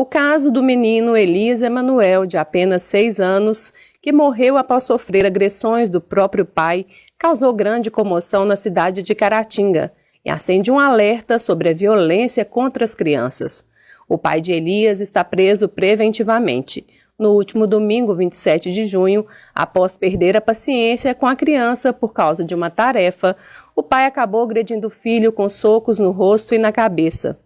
O caso do menino Elias Emanuel, de apenas 6 anos, que morreu após sofrer agressões do próprio pai, causou grande comoção na cidade de Caratinga e acende um alerta sobre a violência contra as crianças. O pai de Elias está preso preventivamente. No último domingo, 27 de junho, após perder a paciência com a criança por causa de uma tarefa, o pai acabou agredindo o filho com socos no rosto e na cabeça.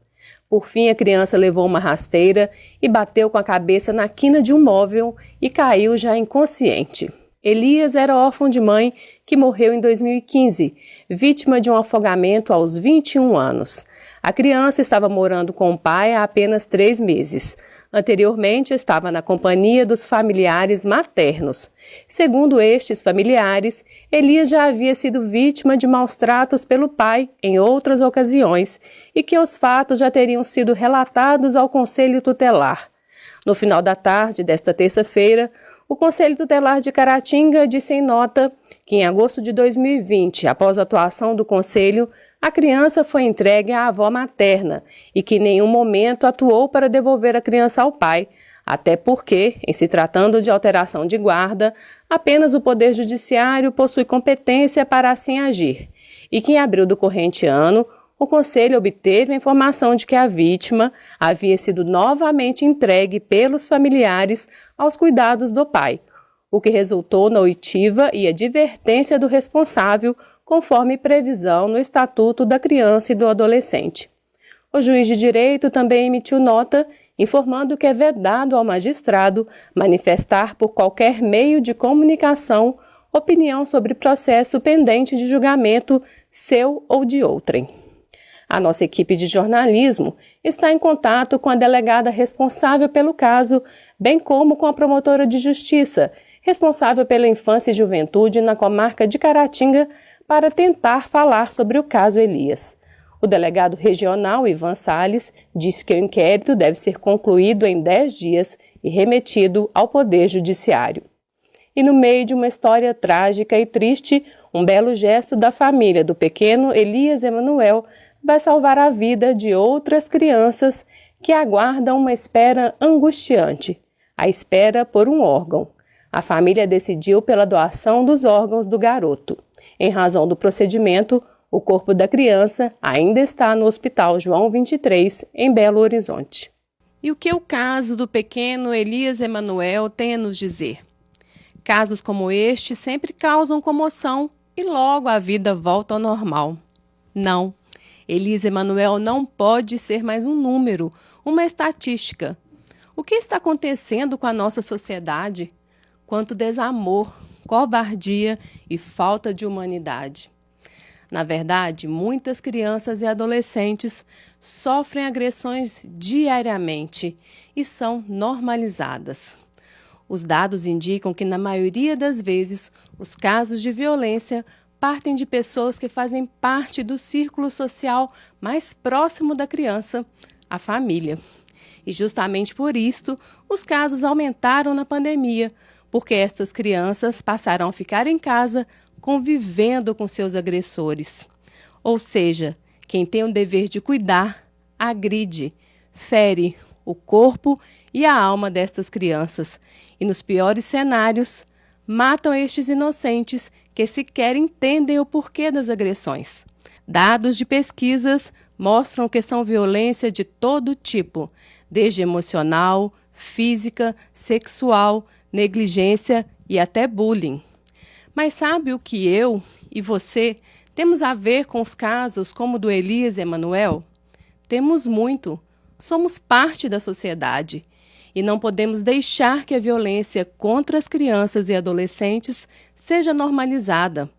Por fim, a criança levou uma rasteira e bateu com a cabeça na quina de um móvel e caiu já inconsciente. Elias era órfão de mãe que morreu em 2015, vítima de um afogamento aos 21 anos. A criança estava morando com o pai há apenas 3 meses. Anteriormente, estava na companhia dos familiares maternos. Segundo estes familiares, Elias já havia sido vítima de maus-tratos pelo pai em outras ocasiões e que os fatos já teriam sido relatados ao Conselho Tutelar. No final da tarde desta terça-feira, o Conselho Tutelar de Caratinga disse em nota que em agosto de 2020, após a atuação do Conselho, a criança foi entregue à avó materna e que em nenhum momento atuou para devolver a criança ao pai, até porque, em se tratando de alteração de guarda, apenas o Poder Judiciário possui competência para assim agir, e que em abril do corrente ano, o Conselho obteve a informação de que a vítima havia sido novamente entregue pelos familiares aos cuidados do pai, o que resultou na oitiva e advertência do responsável, conforme previsão no Estatuto da Criança e do Adolescente. O juiz de direito também emitiu nota informando que é vedado ao magistrado manifestar por qualquer meio de comunicação opinião sobre processo pendente de julgamento seu ou de outrem. A nossa equipe de jornalismo está em contato com a delegada responsável pelo caso, bem como com a promotora de justiça, responsável pela infância e juventude na comarca de Caratinga, para tentar falar sobre o caso Elias. O delegado regional, Ivan Salles, disse que o inquérito deve ser concluído em 10 dias e remetido ao Poder Judiciário. E no meio de uma história trágica e triste, um belo gesto da família do pequeno Elias Emanuel vai salvar a vida de outras crianças que aguardam uma espera angustiante, a espera por um órgão. A família decidiu pela doação dos órgãos do garoto. Em razão do procedimento, o corpo da criança ainda está no Hospital João 23, em Belo Horizonte. E o que o caso do pequeno Elias Emanuel tem a nos dizer? Casos como este sempre causam comoção e logo a vida volta ao normal. Não, Elias Emanuel não pode ser mais um número, uma estatística. O que está acontecendo com a nossa sociedade? Quanto desamor, covardia e falta de humanidade. Na verdade, muitas crianças e adolescentes sofrem agressões diariamente e são normalizadas. Os dados indicam que, na maioria das vezes, os casos de violência partem de pessoas que fazem parte do círculo social mais próximo da criança, a família. E justamente por isto, os casos aumentaram na pandemia, porque estas crianças passarão a ficar em casa convivendo com seus agressores. Ou seja, quem tem o dever de cuidar, agride, fere o corpo e a alma destas crianças e, nos piores cenários, matam estes inocentes que sequer entendem o porquê das agressões. Dados de pesquisas mostram que são violência de todo tipo, desde emocional, física, sexual, negligência e até bullying. Mas sabe o que eu e você temos a ver com os casos como o do Elias Emanuel? Temos muito. Somos parte da sociedade e não podemos deixar que a violência contra as crianças e adolescentes seja normalizada.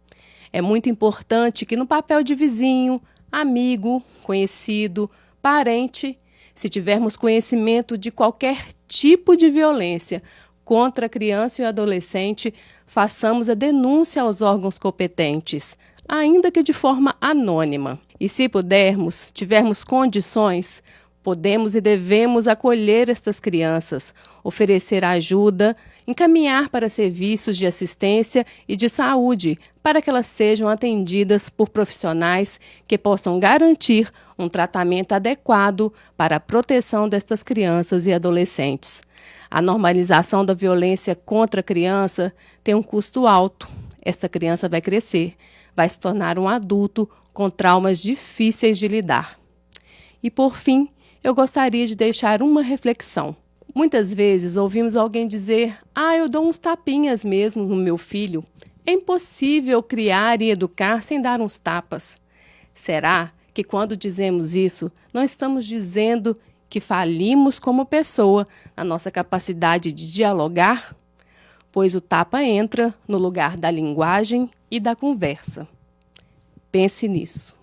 É muito importante que no papel de vizinho, amigo, conhecido, parente, se tivermos conhecimento de qualquer tipo de violência contra a criança e o adolescente, façamos a denúncia aos órgãos competentes, ainda que de forma anônima. E se pudermos, tivermos condições, Podemos e devemos acolher estas crianças, oferecer ajuda, encaminhar para serviços de assistência e de saúde, para que elas sejam atendidas por profissionais que possam garantir um tratamento adequado para a proteção destas crianças e adolescentes. A normalização da violência contra a criança tem um custo alto. Esta criança vai crescer, vai se tornar um adulto com traumas difíceis de lidar. E, por fim, eu gostaria de deixar uma reflexão. Muitas vezes ouvimos alguém dizer: eu dou uns tapinhas mesmo no meu filho. É impossível criar e educar sem dar uns tapas. Será que quando dizemos isso, não estamos dizendo que falimos como pessoa na nossa capacidade de dialogar? Pois o tapa entra no lugar da linguagem e da conversa. Pense nisso.